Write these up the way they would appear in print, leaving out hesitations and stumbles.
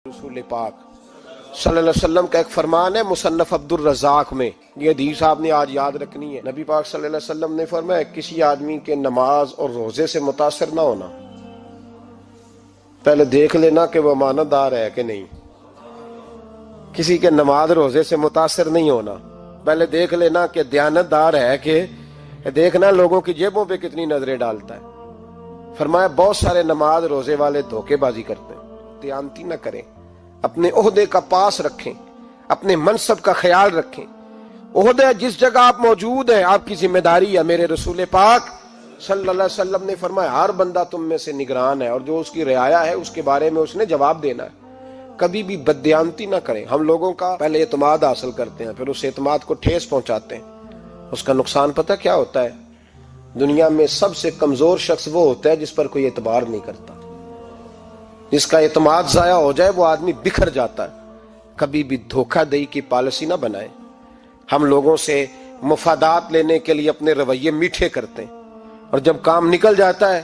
رسول پاک صلی اللہ علیہ وسلم کا ایک فرمان ہے مصنف عبد الرزاق میں، یہ حدیث آپ نے آج یاد رکھنی ہے۔ نبی پاک صلی اللہ علیہ وسلم نے فرمایا کسی آدمی کے نماز اور روزے سے متاثر نہ ہونا، پہلے دیکھ لینا کہ وہ امانت دار ہے کہ نہیں۔ کسی کے نماز روزے سے متاثر نہیں ہونا، پہلے دیکھ لینا کہ دیانت دار ہے کہ دیکھنا لوگوں کی جیبوں پہ کتنی نظریں ڈالتا ہے۔ فرمایا بہت سارے نماز روزے والے دھوکے بازی کرتے ہیں، دیانتی نہ کریں، اپنے عہدے کا پاس رکھیں، اپنے منصب کا خیال رکھیں۔ عہدہ جس جگہ آپ موجود ہیں آپ کی ذمہ داری ہے۔ میرے رسول پاک صلی اللہ علیہ وسلم نے فرمایا ہر بندہ تم میں سے نگران ہے، اور جو اس کی رعایا ہے اس کے بارے میں اس نے جواب دینا ہے۔ کبھی بھی بددیانتی نہ کریں۔ ہم لوگوں کا پہلے اعتماد حاصل کرتے ہیں، پھر اس اعتماد کو ٹھیس پہنچاتے ہیں۔ اس کا نقصان پتہ کیا ہوتا ہے؟ دنیا میں سب سے کمزور شخص وہ ہوتا ہے جس پر کوئی اعتبار نہیں کرتا۔ جس کا اعتماد ضائع ہو جائے وہ آدمی بکھر جاتا ہے۔ کبھی بھی دھوکہ دہی کی پالیسی نہ بنائیں۔ ہم لوگوں سے مفادات لینے کے لیے اپنے رویے میٹھے کرتے ہیں، اور جب کام نکل جاتا ہے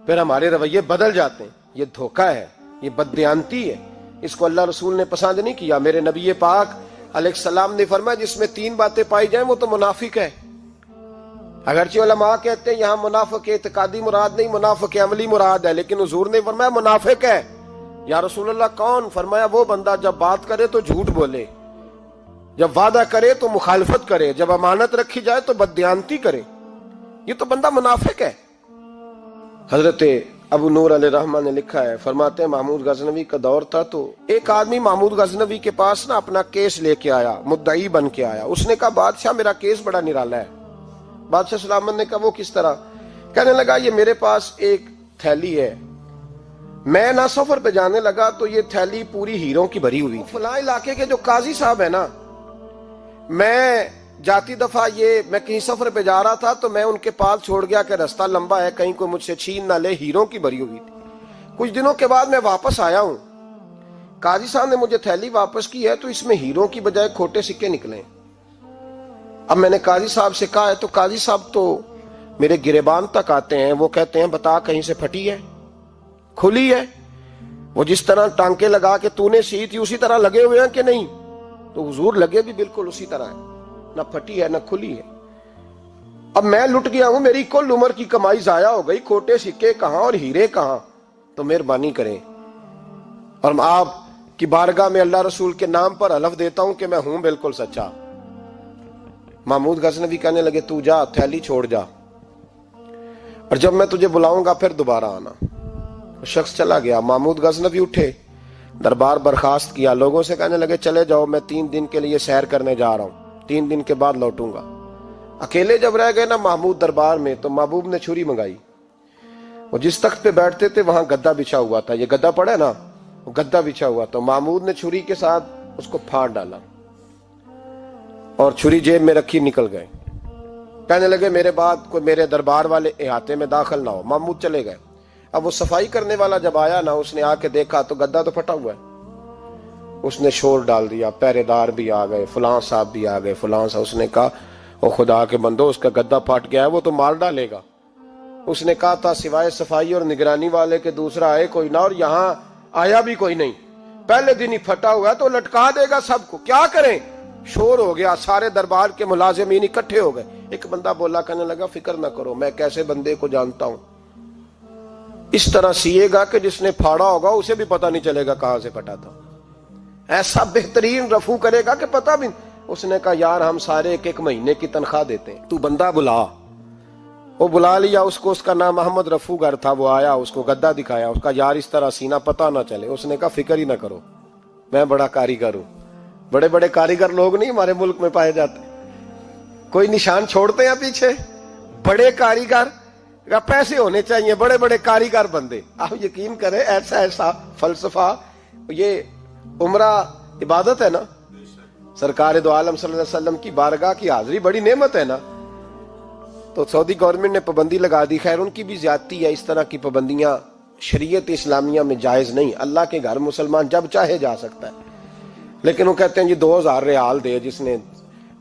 پھر ہمارے رویے بدل جاتے ہیں۔ یہ دھوکہ ہے، یہ بددیانتی ہے، اس کو اللہ رسول نے پسند نہیں کیا۔ میرے نبی پاک علیہ السلام نے فرمایا جس میں تین باتیں پائی جائیں وہ تو منافق ہے۔ اگرچہ علماء کہتے ہیں یہاں منافق اعتقادی مراد نہیں، منافق عملی مراد ہے، لیکن حضور نے فرمایا منافق ہے۔ یا رسول اللہ کون؟ فرمایا وہ بندہ جب بات کرے تو جھوٹ بولے، جب وعدہ کرے تو مخالفت کرے، جب امانت رکھی جائے تو بددیانتی کرے، یہ تو بندہ منافق ہے۔ حضرت ابو نور علیہ رحمہ نے لکھا ہے، فرماتے ہیں محمود غزنوی کا دور تھا تو ایک آدمی محمود غزنوی کے پاس نا اپنا کیس لے کے آیا، مدعی بن کے آیا۔ اس نے کہا بادشاہ میرا کیس بڑا نرالا ہے۔ بادشاہ سلامت نے کہا وہ کس طرح؟ کہنے لگا یہ میرے پاس ایک تھیلی ہے، میں نہ سفر پہ جانے لگا تو یہ تھیلی پوری ہیروں کی بھری ہوئی تھی۔ فلاں علاقے کے جو قاضی صاحب ہے نا، میں جاتی دفعہ میں کہیں سفر پہ جا رہا تھا تو میں ان کے پاس چھوڑ گیا کہ رستہ لمبا ہے، کہیں کوئی مجھ سے چھین نہ لے، ہیروں کی بھری ہوئی تھی۔ کچھ دنوں کے بعد میں واپس آیا ہوں، قاضی صاحب نے مجھے تھیلی واپس کی ہے تو اس میں ہیروں کی بجائے کھوٹے سکے نکلے۔ اب میں نے قاضی صاحب سے کہا ہے تو قاضی صاحب تو میرے گریبان تک آتے ہیں، وہ کہتے ہیں بتا کہیں سے پھٹی ہے، کھلی ہے؟ وہ جس طرح ٹانکے لگا کے تو نے سی تھی اسی طرح لگے ہوئے ہیں کہ نہیں؟ تو حضور لگے بھی بالکل اسی طرح ہے، نہ پھٹی ہے نہ کھلی ہے۔ اب میں لٹ گیا ہوں، میری کل عمر کی کمائی ضائع ہو گئی، کھوٹے سکے کہاں اور ہیرے کہاں؟ تو مہربانی کریں، اور آپ کی بارگاہ میں اللہ رسول کے نام پر حلف دیتا ہوں کہ میں ہوں بالکل سچا۔ محمود غزنوی کہنے لگے تو جا، تھیلی چھوڑ جا، اور جب میں تجھے بلاؤں گا پھر دوبارہ آنا۔ شخص چلا گیا۔ محمود غزنوی اٹھے، دربار برخاست کیا، لوگوں سے کہنے لگے چلے جاؤ میں 3 دن کے لیے سیر کرنے جا رہا ہوں، 3 دن کے بعد لوٹوں گا۔ اکیلے جب رہ گئے نا محمود دربار میں تو محبوب نے چھری منگائی۔ وہ جس تخت پہ بیٹھتے تھے وہاں گدا بچھا ہوا تھا، یہ گدا پڑا ہے نا، وہ گدا بچھا ہوا تھا۔ محمود نے چھری کے ساتھ اس کو پھاڑ ڈالا اور چھری جیب میں رکھی نکل گئے۔ کہنے لگے میرے بعد کوئی میرے دربار والے احاطے میں داخل نہ ہو۔ محمود چلے گئے۔ اب وہ صفائی کرنے والا جب آیا نا، اس نے آ کے دیکھا تو گدا تو پھٹا ہوا ہے۔ اس نے شور ڈال دیا، پہرے دار بھی آ گئے، فلاں صاحب بھی آ گئے، فلاں صاحب۔ اس نے کہا او خدا کے بندو، اس کا گدا پھٹ گیا ہے، وہ تو مار ڈالے گا۔ اس نے کہا تھا سوائے صفائی اور نگرانی والے کے دوسرا آئے کوئی نہ، اور یہاں آیا بھی کوئی نہیں، پہلے دن ہی پھٹا ہوا ہے تو لٹکا دے گا سب کو، کیا کریں؟ شور ہو گیا، سارے دربار کے ملازمین اکٹھے ہو گئے۔ ایک بندہ بولا، کہنے لگا فکر نہ کرو، میں کیسے بندے کو جانتا ہوں، اس طرح سیے گا کہ جس نے پھاڑا ہوگا اسے بھی پتہ نہیں چلے گا کہاں سے پھٹا تھا، ایسا بہترین رفو کرے گا کہ پتہ بھی۔ اس نے کہا یار ہم سارے 1 مہینے کی تنخواہ دیتے ہیں، تو بندہ بلا۔ وہ بلا لیا اس کو، اس کا نام محمد رفو گر تھا۔ وہ آیا، اس کو گدا دکھایا، اس کا یار اس طرح سینہ پتہ نہ چلے۔ اس نے کہا فکر ہی نہ کرو، میں بڑا کاریگر ہوں۔ بڑے بڑے کاریگر لوگ نہیں ہمارے ملک میں پائے جاتے، کوئی نشان چھوڑتے ہیں پیچھے؟ بڑے کاریگر کا پیسے ہونے چاہیے، بڑے بڑے کاریگر بندے۔ آپ یقین کریں ایسا ایسا فلسفہ، یہ عمرہ عبادت ہے نا، سرکار دو عالم صلی اللہ علیہ وسلم کی بارگاہ کی حاضری بڑی نعمت ہے نا۔ تو سعودی گورنمنٹ نے پابندی لگا دی، خیر ان کی بھی زیادتی ہے، اس طرح کی پابندیاں شریعت اسلامیہ میں جائز نہیں۔ اللہ کے گھر مسلمان جب چاہے جا سکتا ہے، لیکن وہ کہتے ہیں جی 2000 ریال دے جس نے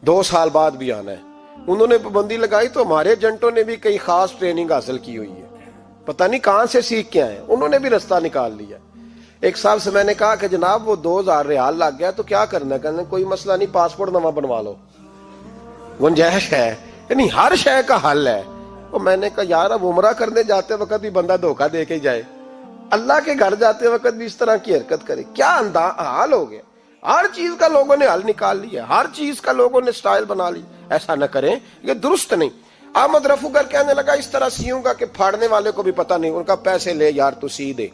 2 سال بعد بھی آنا ہے۔ انہوں نے پابندی لگائی تو ہمارے ایجنٹوں نے بھی کئی خاص ٹریننگ حاصل کی ہوئی ہے، پتہ نہیں کہاں سے سیکھ کے آئے، انہوں نے بھی رستہ نکال لیا۔ ایک صاحب سے میں نے کہا کہ جناب وہ 2000 ریال لگ گیا تو کیا کرنا ہے؟ کہنے کوئی مسئلہ نہیں، پاسپورٹ نواں بنوا لو، گنجائش ہے، یعنی ہر شے کا حل ہے۔ تو میں نے کہا یار اب عمرہ کرنے جاتے وقت بھی بندہ دھوکہ دے کے جائے، اللہ کے گھر جاتے وقت بھی اس طرح کی حرکت کرے، کیا حال ہو گیا؟ ہر چیز کا لوگوں نے حل نکال لیا، ہر چیز کا لوگوں نے سٹائل بنا لی۔ ایسا نہ کریں، یہ درست نہیں۔ احمد رفوگر کہنے لگا اس طرح سیوں گا کہ پھاڑنے والے کو بھی پتہ نہیں، ان کا پیسے لے یار تو سی دے۔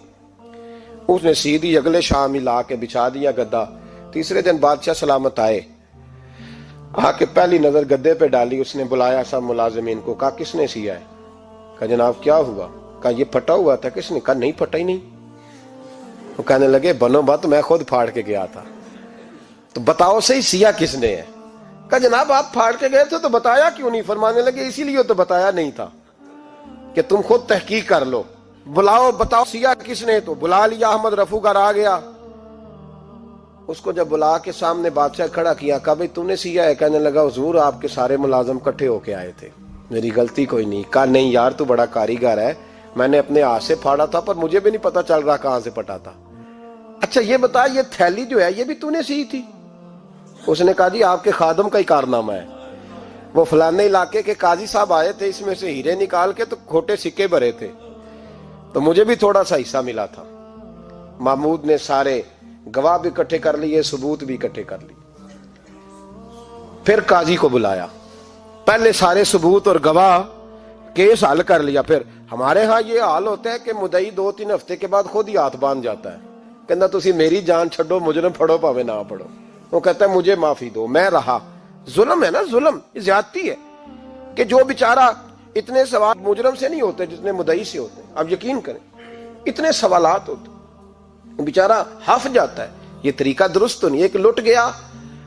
اس نے سی دی، اگلے شام ہی لا کے بچھا دیا گدا۔ تیسرے دن بادشاہ سلامت آئے، آ کے پہلی نظر گدے پہ ڈالی، اس نے بلایا سب ملازمین کو، کہا کس نے سیا ہے؟ کہا جناب کیا ہوا؟ کہا یہ پھٹا ہوا تھا۔ کس نے؟ کہا نہیں پھٹا ہی نہیں۔ وہ کہنے لگے بنو بات، میں خود پھاڑ کے گیا تھا، تو بتاؤ صحیح سیا کس نے ہے؟ کہا جناب آپ پھاڑ کے گئے تھے تو بتایا کیوں نہیں؟ فرمانے لگے اسی لیے تو بتایا نہیں تھا کہ تم خود تحقیق کر لو، بلاؤ بتاؤ سیا کس نے۔ تو بلا لیا، احمد رفوگر آ گیا، اس کو جب بلا کے سامنے بادشاہ کھڑا کیا، کہا بھئی تو نے سیا ہے؟ کہنے لگا حضور آپ کے سارے ملازم کٹھے ہو کے آئے تھے، میری غلطی کوئی نہیں۔ کہا نہیں یار تو بڑا کاریگر ہے، میں نے اپنے ہاتھ سے پھاڑا تھا پر مجھے بھی نہیں پتا چل رہا کہاں سے پھٹا تھا۔ اچھا یہ بتا یہ تھیلی جو ہے یہ بھی تو نے سی تھی؟ اس نے کہا جی آپ کے خادم کا ہی کارنامہ ہے، وہ فلانے علاقے کے قاضی صاحب آئے تھے، اس میں سے ہیرے نکال کے تو کھوٹے سکے بھرے تھے، تو مجھے بھی تھوڑا سا حصہ ملا تھا۔ محمود نے سارے گواہ بھی اکٹھے کر لیے، ثبوت بھی اکٹھے کر لیے۔ پھر قاضی کو بلایا، پہلے سارے ثبوت اور گواہ کیس حل کر لیا۔ پھر ہمارے ہاں یہ حال ہوتا ہے کہ مدعی 2-3 ہفتے کے بعد خود ہی ہاتھ باندھ جاتا ہے، کہنا تسی میری جان چھڈو، مجرم پھڑو پاوے نہ پڑھو۔ وہ کہتا ہے مجھے معافی دو، میں رہا۔ ظلم ہے نا، ظلم، یہ زیادتی ہے کہ جو بیچارہ اتنے سوال مجرم سے نہیں ہوتے جتنے مدعی سے ہوتے ہیں۔ اب یقین کریں اتنے سوالات ہوتے، بیچارہ ہف جاتا ہے۔ یہ طریقہ درست تو نہیں، ایک لٹ گیا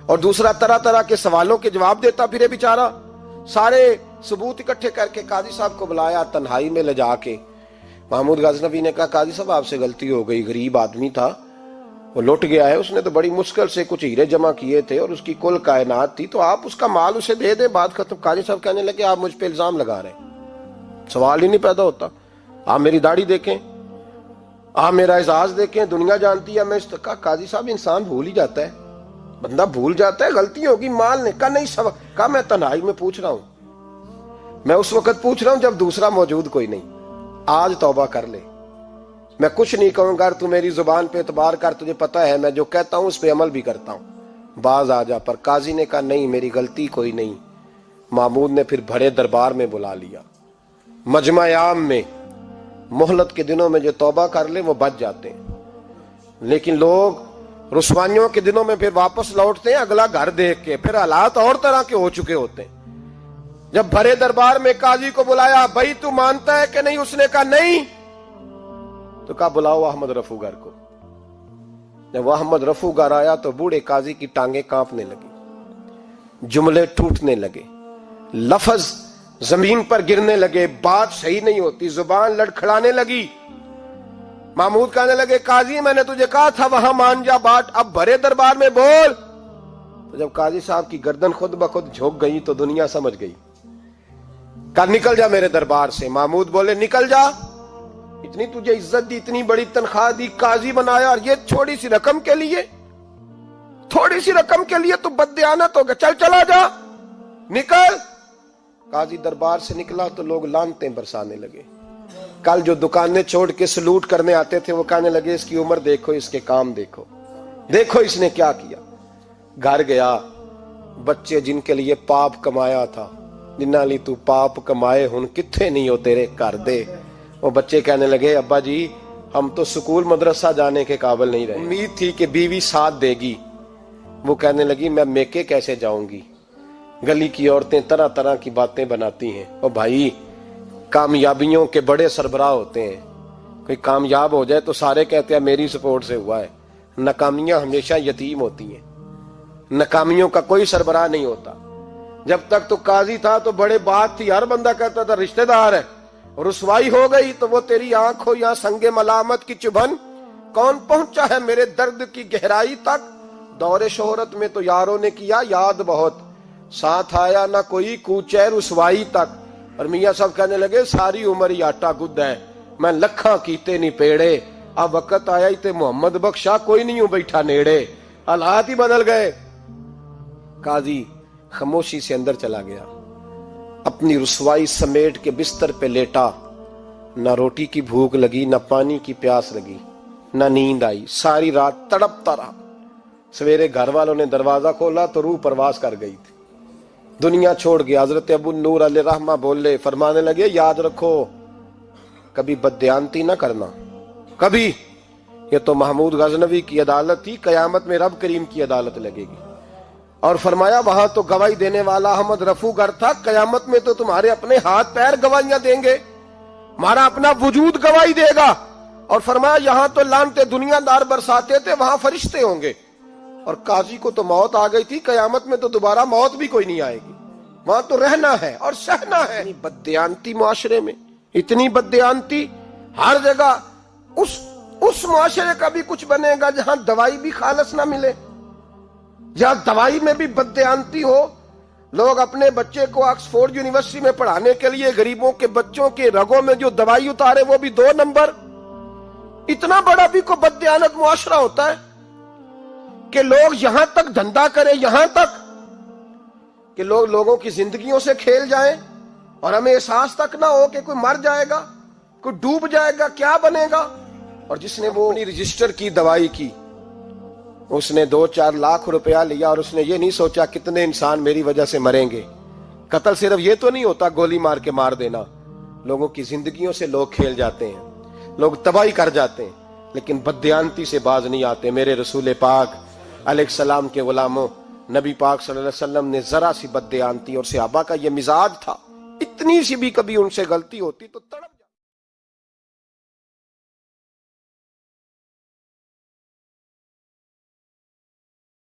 اور دوسرا طرح طرح کے سوالوں کے جواب دیتا پھرے بیچارہ۔ سارے ثبوت اکٹھے کر کے قاضی صاحب کو بلایا، تنہائی میں لے جا کے محمود غزنوی نے کہا قاضی صاحب آپ سے غلطی ہو گئی، غریب آدمی تھا، وہ لٹ گیا ہے، اس نے تو بڑی مشکل سے کچھ ہیرے جمع کیے تھے اور اس کی کل کائنات تھی، تو آپ اس کا مال اسے دے دیں، بات ختم۔ قاضی صاحب کہنے لگے آپ مجھ پہ الزام لگا رہے ہیں، سوال ہی نہیں پیدا ہوتا۔ آپ میری داڑھی دیکھیں، آپ میرا اعزاز دیکھیں، دنیا جانتی ہے میں اس کا۔ قاضی صاحب انسان بھول ہی جاتا ہے، بندہ بھول جاتا ہے، غلطی ہوگی، مال نے کہا نہیں سب کہا میں تنہائی میں پوچھ رہا ہوں، میں اس وقت پوچھ رہا ہوں جب دوسرا موجود کوئی نہیں، آج توبہ کر لے، میں کچھ نہیں کہوں گا، تو میری زبان پہ اعتبار کر، تجھے پتا ہے میں جو کہتا ہوں اس پہ عمل بھی کرتا ہوں، باز آ جا۔ پر قاضی نے کہا نہیں میری غلطی کوئی نہیں۔ محمود نے پھر بڑے دربار میں بلا لیا، مجمع عام میں۔ مہلت کے دنوں میں جو توبہ کر لے وہ بچ جاتے ہیں، لیکن لوگ رسوائیوں کے دنوں میں پھر واپس لوٹتے ہیں اگلا گھر دیکھ کے، پھر حالات اور طرح کے ہو چکے ہوتے ہیں۔ جب بڑے دربار میں قاضی کو بلایا، بھائی تو مانتا ہے کہ نہیں؟ اس نے کہا نہیں۔ تو کہا بلاؤ احمد رفوگر کو۔ جب احمد رفوگر آیا تو بوڑھے قاضی کی ٹانگیں کانپنے لگی، جملے ٹوٹنے لگے، لفظ زمین پر گرنے لگے، بات صحیح نہیں ہوتی، زبان لڑکھڑانے لگی۔ محمود کہنے لگے قاضی میں نے تجھے کہا تھا وہاں مان جا بات، اب بڑے دربار میں بول۔ تو جب قاضی صاحب کی گردن خود بخود جھک گئی تو دنیا سمجھ گئی، کہا نکل جا میرے دربار سے۔ محمود بولے نکل جا، اتنی تجھے عزت دی، اتنی بڑی تنخواہ دی، قاضی بنایا، اور یہ تھوڑی سی رقم کے لیے، تھوڑی سی رقم کے لیے تو بددیانت ہو گیا، چل چلا جا، نکل۔ قاضی دربار سے نکلا تو لوگ لعنتیں برسانے لگے۔ کل جو دکانیں چھوڑ کے سلوٹ کرنے آتے تھے وہ کہنے لگے اس کی عمر دیکھو، اس کے کام دیکھو، دیکھو اس نے کیا کیا۔ گھر گیا، بچے جن کے لیے پاپ کمایا تھا، جنہاں لی تو پاپ کمائے ہن کتھے نہیں ہو تیرے کر دے، وہ بچے کہنے لگے ابا جی ہم تو سکول مدرسہ جانے کے قابل نہیں رہے، امید تھی کہ بیوی ساتھ دے گی۔ وہ کہنے لگی میں میکے کیسے جاؤں گی، گلی کی عورتیں طرح طرح کی باتیں بناتی ہیں۔ اور بھائی کامیابیوں کے بڑے سربراہ ہوتے ہیں، کوئی کامیاب ہو جائے تو سارے کہتے ہیں میری سپورٹ سے ہوا ہے، ناکامیاں ہمیشہ یتیم ہوتی ہیں، ناکامیوں کا کوئی سربراہ نہیں ہوتا۔ جب تک تو قاضی تھا تو بڑے بات تھی، ہر بندہ کہتا تھا رشتہ دار ہے، رسوائی ہو گئی تو وہ تیری آنکھ ہو یا سنگ ملامت کی چبھن، کون پہنچا ہے میرے درد کی گہرائی تک، دور شہرت میں تو یاروں نے کیا یاد بہت، ساتھ آیا نہ کوئی کوچے رسوائی تک۔ اور میاں صاحب کہنے لگے ساری عمر ہی آٹا گد ہے، میں لکھاں کیتے نہیں پیڑے، اب وقت آیا ہی تے محمد بخشا کوئی نہیں ہوں بیٹھا نیڑے، حالات ہی بدل گئے۔ قاضی خاموشی سے اندر چلا گیا، اپنی رسوائی سمیٹ کے بستر پہ لیٹا، نہ روٹی کی بھوک لگی، نہ پانی کی پیاس لگی، نہ نیند آئی، ساری رات تڑپتا رہا۔ سویرے گھر والوں نے دروازہ کھولا تو روح پرواز کر گئی تھی، دنیا چھوڑ گیا۔ حضرت ابو نور علیہ رحمہ بولے، فرمانے لگے یاد رکھو کبھی بددیانتی نہ کرنا، کبھی۔ یہ تو محمود غزنوی کی عدالت تھی، قیامت میں رب کریم کی عدالت لگے گی۔ اور فرمایا وہاں تو گواہی دینے والا احمد رفو گر تھا، قیامت میں تو تمہارے اپنے ہاتھ پیر گواہیاں دیں گے، ہمارا اپنا وجود گواہی دے گا۔ اور فرمایا یہاں تو لعنتیں دنیا دار برساتے تھے، وہاں فرشتے ہوں گے۔ اور قاضی کو تو موت آ گئی تھی، قیامت میں تو دوبارہ موت بھی کوئی نہیں آئے گی، وہاں تو رہنا ہے اور سہنا ہے۔ اتنی بددیانتی معاشرے میں، اتنی بددیانتی ہر جگہ۔ اس معاشرے کا بھی کچھ بنے گا جہاں دوائی بھی خالص نہ ملے، جہاں دوائی میں بھی بددیانتی ہو۔ لوگ اپنے بچے کو آکسفورڈ یونیورسٹی میں پڑھانے کے لیے غریبوں کے بچوں کے رگوں میں جو دوائی اتارے وہ بھی 2 نمبر۔ اتنا بڑا بھی کوئی بددیانت معاشرہ ہوتا ہے کہ لوگ یہاں تک دھندا کریں، یہاں تک کہ لوگ لوگوں کی زندگیوں سے کھیل جائیں اور ہمیں احساس تک نہ ہو کہ کوئی مر جائے گا، کوئی ڈوب جائے گا، کیا بنے گا۔ اور جس نے وہ اپنی رجسٹر کی دوائی کی، اس نے 2-4 لاکھ روپیہ لیا اور اس نے یہ نہیں سوچا کتنے انسان میری وجہ سے مریں گے۔ قتل صرف یہ تو نہیں ہوتا گولی مار کے مار دینا، لوگوں کی زندگیوں سے لوگ کھیل جاتے ہیں، لوگ تباہی کر جاتے ہیں، لیکن بددیانتی سے باز نہیں آتے۔ میرے رسول پاک علیہ السلام کے غلاموں، نبی پاک صلی اللہ علیہ وسلم نے ذرا سی بددیانتی، اور صحابہ کا یہ مزاج تھا، اتنی سی بھی کبھی ان سے غلطی ہوتی تو